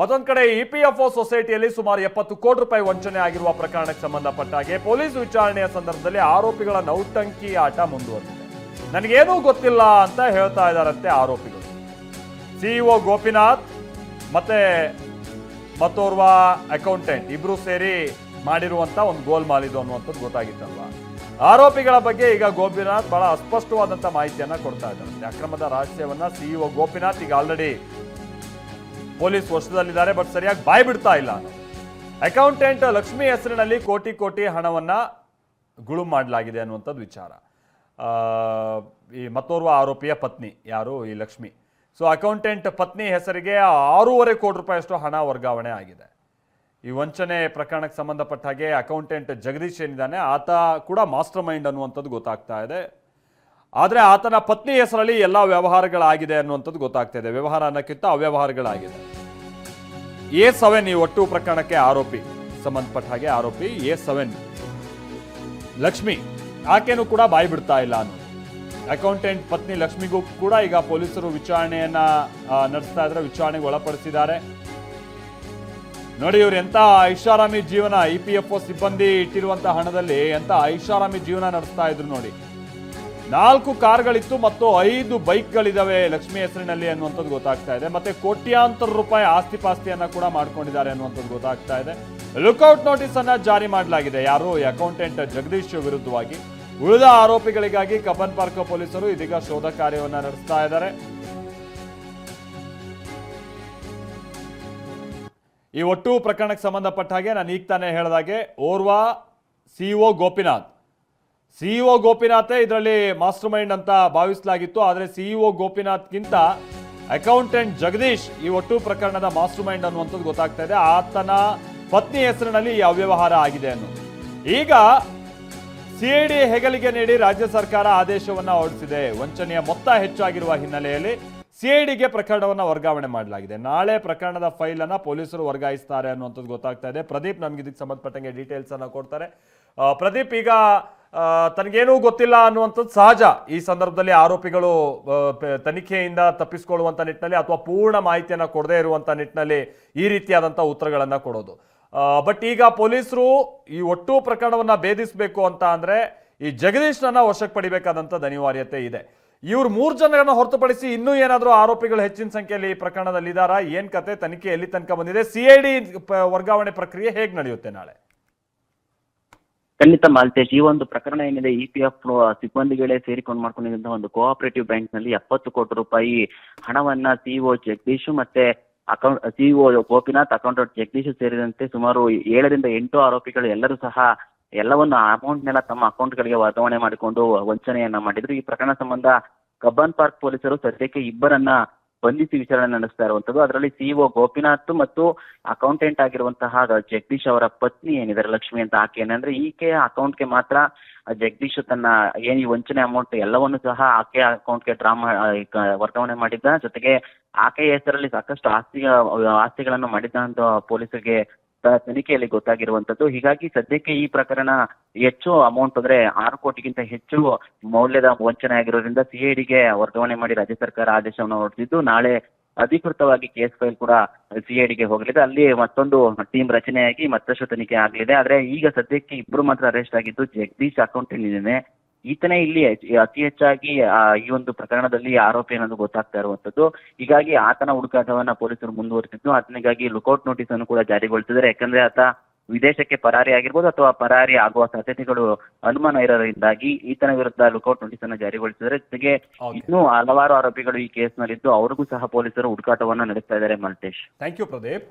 ಮತ್ತೊಂದು ಕಡೆ ಇಪಿಎಫ್ಒ ಸೊಸೈಟಿಯಲ್ಲಿ ಸುಮಾರು 70 ಕೋಟಿ ರೂಪಾಯಿ ವಂಚನೆ ಆಗಿರುವ ಪ್ರಕರಣಕ್ಕೆ ಸಂಬಂಧಪಟ್ಟ ಹಾಗೆ ಪೊಲೀಸ್ ವಿಚಾರಣೆಯ ಸಂದರ್ಭದಲ್ಲಿ ಆರೋಪಿಗಳ ನೌಟಂಕಿ ಆಟ ಮುಂದುವರೆದಿದೆ. ನನಗೇನೂ ಗೊತ್ತಿಲ್ಲ ಅಂತ ಹೇಳ್ತಾ ಇದ್ದಾರಂತೆ ಆರೋಪಿಗಳು. ಸಿಇಒ ಗೋಪಿನಾಥ್ ಮತ್ತೆ ಮತ್ತೋರ್ವ ಅಕೌಂಟೆಂಟ್ ಇಬ್ರು ಸೇರಿ ಮಾಡಿರುವಂತ ಒಂದು ಗೋಲ್ಮಾಲ್ ಇದು ಅನ್ನುವಂಥದ್ದು ಗೊತ್ತಾಗಿತ್ತಲ್ವಾ. ಆರೋಪಿಗಳ ಬಗ್ಗೆ ಈಗ ಗೋಪಿನಾಥ್ ಬಹಳ ಅಸ್ಪಷ್ಟವಾದಂತ ಮಾಹಿತಿಯನ್ನ ಕೊಡ್ತಾ ಇದ್ದಾರೆ. ಅಕ್ರಮದ ರಹಸ್ಯವನ್ನ ಸಿಇಒ ಗೋಪಿನಾಥ್ ಈಗ ಆಲ್ರೆಡಿ ಪೊಲೀಸ್ ವಶದಲ್ಲಿದ್ದಾರೆ, ಬಟ್ ಸರಿಯಾಗಿ ಬಾಯ್ ಬಿಡ್ತಾ ಇಲ್ಲ. ಅಕೌಂಟೆಂಟ್ ಲಕ್ಷ್ಮಿ ಹೆಸರಿನಲ್ಲಿ ಕೋಟಿ ಕೋಟಿ ಹಣವನ್ನ ಗುಳುಂ ಮಾಡಲಾಗಿದೆ ಅನ್ನುವಂಥದ್ದು ವಿಚಾರ. ಈ ಮತ್ತೋರ್ವ ಆರೋಪಿಯ ಪತ್ನಿ ಯಾರು ಈ ಲಕ್ಷ್ಮಿ, ಸೊ ಅಕೌಂಟೆಂಟ್ ಪತ್ನಿ ಹೆಸರಿಗೆ 6.5 ಕೋಟಿ ರೂಪಾಯಿಯಷ್ಟು ಹಣ ವರ್ಗಾವಣೆ ಆಗಿದೆ. ಈ ವಂಚನೆ ಪ್ರಕರಣಕ್ಕೆ ಸಂಬಂಧಪಟ್ಟ ಹಾಗೆ ಅಕೌಂಟೆಂಟ್ ಜಗದೀಶ್ ಏನಿದ್ದಾನೆ ಆತ ಕೂಡ ಮಾಸ್ಟರ್ ಮೈಂಡ್ ಅನ್ನುವಂಥದ್ದು ಗೊತ್ತಾಗ್ತಾ ಇದೆ. ಆದರೆ ಆತನ ಪತ್ನಿ ಹೆಸರಲ್ಲಿ ಎಲ್ಲ ವ್ಯವಹಾರಗಳಾಗಿದೆ ಅನ್ನುವಂಥದ್ದು ಗೊತ್ತಾಗ್ತಾ ಇದೆ. ವ್ಯವಹಾರ ಅನ್ನೋಕ್ಕಿಂತ ಅವ್ಯವಹಾರಗಳಾಗಿದೆ. A7 ಈ ಒಟ್ಟು ಪ್ರಕರಣಕ್ಕೆ ಆರೋಪಿ, ಸಂಬಂಧಪಟ್ಟ ಹಾಗೆ ಆರೋಪಿ A7 ಲಕ್ಷ್ಮಿ, ಆಕೆನೂ ಕೂಡ ಬಾಯಿ ಬಿಡ್ತಾ ಇಲ್ಲ ಅನ್ನೋದು. ಅಕೌಂಟೆಂಟ್ ಪತ್ನಿ ಲಕ್ಷ್ಮಿಗೂ ಕೂಡ ಈಗ ಪೊಲೀಸರು ವಿಚಾರಣೆಯನ್ನ ನಡೆಸ್ತಾ ಇದ್ದಾರೆ, ವಿಚಾರಣೆಗೆ ಒಳಪಡಿಸಿದ್ದಾರೆ. ನೋಡಿ ಇವ್ರು ಎಂತ ಐಷಾರಾಮಿ ಜೀವನ, ಇಪಿಎಫ್ಒ ಸಿಬ್ಬಂದಿ ಇಟ್ಟಿರುವಂತಹ ಹಣದಲ್ಲಿ ಎಂತ ಐಷಾರಾಮಿ ಜೀವನ ನಡೆಸ್ತಾ ಇದ್ರು ನೋಡಿ. 4 ಕಾರ್ಗಳಿತ್ತು ಮತ್ತು 5 ಬೈಕ್ಗಳಿದಾವೆ ಲಕ್ಷ್ಮಿ ಹೆಸರಿನಲ್ಲಿ ಅನ್ನುವಂಥದ್ದು ಗೊತ್ತಾಗ್ತಾ ಇದೆ. ಮತ್ತೆ ಕೋಟ್ಯಾಂತರ ರೂಪಾಯಿ ಆಸ್ತಿ ಪಾಸ್ತಿಯನ್ನ ಕೂಡ ಮಾಡ್ಕೊಂಡಿದ್ದಾರೆ ಅನ್ನುವಂಥದ್ದು ಗೊತ್ತಾಗ್ತಾ ಇದೆ. ಲುಕ್ಔಟ್ ನೋಟಿಸ್ ಅನ್ನ ಜಾರಿ ಮಾಡಲಾಗಿದೆ ಯಾರು ಅಕೌಂಟೆಂಟ್ ಜಗದೀಶ್ ವಿರುದ್ಧವಾಗಿ. ಉಳಿದ ಆರೋಪಿಗಳಿಗಾಗಿ ಕಬ್ಬನ್ ಪಾರ್ಕ್ ಪೊಲೀಸರು ಇದೀಗ ಶೋಧ ಕಾರ್ಯವನ್ನ ನಡೆಸ್ತಾ ಇದ್ದಾರೆ. ಈ ಒಟ್ಟು ಪ್ರಕರಣಕ್ಕೆ ಸಂಬಂಧಪಟ್ಟ ಹಾಗೆ ನಾನು ಈಗ ತಾನೇ ಹೇಳಿದಾಗೆ ಓರ್ವ ಸಿಇಒ ಗೋಪಿನಾಥೇ ಇದರಲ್ಲಿ ಮಾಸ್ಟರ್ ಮೈಂಡ್ ಅಂತ ಭಾವಿಸಲಾಗಿತ್ತು. ಆದರೆ ಸಿಇಒ ಗೋಪಿನಾಥ್ಗಿಂತ ಅಕೌಂಟೆಂಟ್ ಜಗದೀಶ್ ಈ ಒಟ್ಟು ಪ್ರಕರಣದ ಮಾಸ್ಟರ್ ಮೈಂಡ್ ಅನ್ನುವಂಥದ್ದು ಗೊತ್ತಾಗ್ತಾ ಇದೆ. ಆತನ ಪತ್ನಿ ಹೆಸರಿನಲ್ಲಿ ಈ ಅವ್ಯವಹಾರ ಆಗಿದೆ ಅನ್ನೋದು. ಈಗ ಸಿಐಡಿ ಹೆಗಲಿಗೆ ನೀಡಿ ರಾಜ್ಯ ಸರ್ಕಾರ ಆದೇಶವನ್ನ ಹೊರಡಿಸಿದೆ. ವಂಚನೆಯ ಮೊತ್ತ ಹೆಚ್ಚಾಗಿರುವ ಹಿನ್ನೆಲೆಯಲ್ಲಿ ಸಿಐಡಿಗೆ ಪ್ರಕರಣವನ್ನ ವರ್ಗಾವಣೆ ಮಾಡಲಾಗಿದೆ. ನಾಳೆ ಪ್ರಕರಣದ ಫೈಲ್ ಅನ್ನ ಪೊಲೀಸರು ವರ್ಗಾಯಿಸ್ತಾರೆ ಅನ್ನುವಂಥದ್ದು ಗೊತ್ತಾಗ್ತಾ ಇದೆ. ಪ್ರದೀಪ್ ನಮ್ಗೆ ಇದಕ್ಕೆ ಸಂಬಂಧಪಟ್ಟಂಗೆ ಡೀಟೇಲ್ಸ್ ಅನ್ನ ಕೊಡ್ತಾರೆ. ಪ್ರದೀಪ್, ಈಗ ತನಗೇನೂ ಗೊತ್ತಿಲ್ಲ ಅನ್ನುವಂಥದ್ದು ಸಹಜ ಈ ಸಂದರ್ಭದಲ್ಲಿ. ಆರೋಪಿಗಳು ತನಿಖೆಯಿಂದ ತಪ್ಪಿಸಿಕೊಳ್ಳುವಂತ ನಿಟ್ಟಿನಲ್ಲಿ ಅಥವಾ ಪೂರ್ಣ ಮಾಹಿತಿಯನ್ನ ಕೊಡದೇ ಇರುವಂತ ನಿಟ್ಟಿನಲ್ಲಿ ಈ ರೀತಿಯಾದಂಥ ಉತ್ತರಗಳನ್ನ ಕೊಡೋದು. ಬಟ್ ಈಗ ಪೊಲೀಸರು ಈ ಒಟ್ಟು ಪ್ರಕರಣವನ್ನ ಭೇದಿಸಬೇಕು ಅಂತ ಅಂದ್ರೆ ಈ ಜಗದೀಶ್ನನ್ನ ವಶಕ್ಕೆ ಪಡಿಬೇಕಾದಂಥದ್ದು ಅನಿವಾರ್ಯತೆ ಇದೆ. ಇವ್ರು 3 ಜನರನ್ನ ಹೊರತುಪಡಿಸಿ ಇನ್ನೂ ಏನಾದರೂ ಆರೋಪಿಗಳು ಹೆಚ್ಚಿನ ಸಂಖ್ಯೆಯಲ್ಲಿ ಈ ಪ್ರಕರಣದಲ್ಲಿ ಇದ್ದಾರಾ? ಏನ್ ಕತೆ, ತನಿಖೆ ಎಲ್ಲಿ ತನಕ ಬಂದಿದೆ? ಸಿಐಡಿ ವರ್ಗಾವಣೆ ಪ್ರಕ್ರಿಯೆ ಹೇಗೆ ನಡೆಯುತ್ತೆ ನಾಳೆ? ಖಂಡಿತ ಮಾಲ್ತೇಶ್, ಈ ಒಂದು ಪ್ರಕರಣ ಏನಿದೆ, ಇಪಿಎಫ್ ಸಿಬ್ಬಂದಿಗಳೇ ಸೇರಿಕೊಂಡು ಮಾಡ್ಕೊಂಡಿದ್ದಂತಹ ಒಂದು ಕೋಆಪರೇಟಿವ್ ಬ್ಯಾಂಕ್ ನಲ್ಲಿ 70 ಕೋಟಿ ರೂಪಾಯಿ ಹಣವನ್ನ ಸಿಇಒ ಜಗದೀಶ್ ಮತ್ತೆ ಸಿಇಒ ಗೋಪಿನಾಥ್, ಅಕೌಂಟೆಂಟ್ ಜಗದೀಶ್ ಸೇರಿದಂತೆ ಸುಮಾರು 7 ರಿಂದ 8 ಆರೋಪಿಗಳು ಎಲ್ಲರೂ ಸಹ ಎಲ್ಲವನ್ನು ಅಮೌಂಟ್ನೆಲ್ಲ ತಮ್ಮ ಅಕೌಂಟ್ಗಳಿಗೆ ವರ್ಗಾವಣೆ ಮಾಡಿಕೊಂಡು ವಂಚನೆಯನ್ನ ಮಾಡಿದ್ರು. ಈ ಪ್ರಕರಣ ಸಂಬಂಧ ಕಬ್ಬನ್ ಪಾರ್ಕ್ ಪೊಲೀಸರು ಸದ್ಯಕ್ಕೆ 2 ಬಂಧಿಸಿ ವಿಚಾರಣೆ ನಡೆಸ್ತಾ ಇರುವಂತದ್ದು. ಅದರಲ್ಲಿ ಸಿಇಒ ಗೋಪಿನಾಥ್ ಮತ್ತು ಅಕೌಂಟೆಂಟ್ ಆಗಿರುವಂತಹ ಜಗದೀಶ್ ಅವರ ಪತ್ನಿ ಏನಿದ್ದಾರೆ ಲಕ್ಷ್ಮಿ ಅಂತ, ಆಕೆ ಏನಂದ್ರೆ ಈಕೆಯ ಅಕೌಂಟ್ಗೆ ಮಾತ್ರ ಜಗದೀಶ್ ತನ್ನ ಈ ವಂಚನೆ ಅಮೌಂಟ್ ಎಲ್ಲವನ್ನು ಸಹ ಆಕೆಯ ಅಕೌಂಟ್ಗೆ ವರ್ಗಾವಣೆ ಮಾಡಿದ್ದ. ಜೊತೆಗೆ ಆಕೆಯ ಹೆಸರಲ್ಲಿ ಸಾಕಷ್ಟು ಆಸ್ತಿಗಳನ್ನು ಮಾಡಿದ್ದ ಅಂತ ಪೊಲೀಸರಿಗೆ ತನಿಖೆಯಲ್ಲಿ ಗೊತ್ತಾಗಿರುವಂತದ್ದು. ಹೀಗಾಗಿ ಸದ್ಯಕ್ಕೆ ಈ ಪ್ರಕರಣ ಹೆಚ್ಚು ಅಮೌಂಟ್ ಅಂದ್ರೆ 6 ಕೋಟಿಗಿಂತ ಹೆಚ್ಚು ಮೌಲ್ಯದ ವಂಚನೆ ಆಗಿರೋದ್ರಿಂದ ಸಿಐಡಿಗೆ ವರ್ಗಾವಣೆ ಮಾಡಿ ರಾಜ್ಯ ಸರ್ಕಾರ ಆದೇಶವನ್ನು ಹೊರಡಿಸಿದ್ದು, ನಾಳೆ ಅಧಿಕೃತವಾಗಿ ಕೇಸ್ ಫೈಲ್ ಕೂಡ ಸಿಐಡಿಗೆ ಹೋಗಲಿದೆ. ಅಲ್ಲಿ ಮತ್ತೊಂದು ಟೀಮ್ ರಚನೆಯಾಗಿ ಮತ್ತಷ್ಟು ತನಿಖೆ ಆಗಲಿದೆ. ಆದ್ರೆ ಈಗ ಸದ್ಯಕ್ಕೆ 2 ಮಾತ್ರ ಅರೆಸ್ಟ್ ಆಗಿದ್ದು. ಜಗದೀಶ್ ಅಕೌಂಟೆಂಟ್ ಇದ್ದೇನೆ, ಈತನೇ ಇಲ್ಲಿ ಅತಿ ಹೆಚ್ಚಾಗಿ ಈ ಒಂದು ಪ್ರಕರಣದಲ್ಲಿ ಆರೋಪಿ ಅನ್ನೋದು ಗೊತ್ತಾಗ್ತಾ ಇರುವಂತದ್ದು. ಹೀಗಾಗಿ ಆತನ ಹುಡುಕಾಟವನ್ನ ಪೊಲೀಸರು ಮುಂದುವರಿಸಿದ್ದು, ಆತನಿಗಾಗಿ ಲುಕೌಟ್ ನೋಟಿಸ್ ಅನ್ನು ಕೂಡ ಜಾರಿಗೊಳಿಸಿದ್ದಾರೆ. ಯಾಕಂದ್ರೆ ಆತ ವಿದೇಶಕ್ಕೆ ಪರಾರಿ ಆಗಿರ್ಬೋದು ಅಥವಾ ಪರಾರಿ ಆಗುವ ಸಾಧ್ಯತೆಗಳು ಅನುಮಾನ ಇರೋದ್ರಿಂದಾಗಿ ಈತನ ವಿರುದ್ಧ ಲುಕೌಟ್ ನೋಟಿಸ್ ಅನ್ನು ಜಾರಿಗೊಳಿಸಿದರೆ. ಜೊತೆಗೆ ಇನ್ನೂ ಹಲವಾರು ಆರೋಪಿಗಳು ಈ ಕೇಸ್ನಲ್ಲಿದ್ದು ಅವ್ರಿಗೂ ಸಹ ಪೊಲೀಸರು ಹುಡುಕಾಟವನ್ನ ನಡೆಸ್ತಾ ಇದ್ದಾರೆ. Maltesh, thank you Pradeep.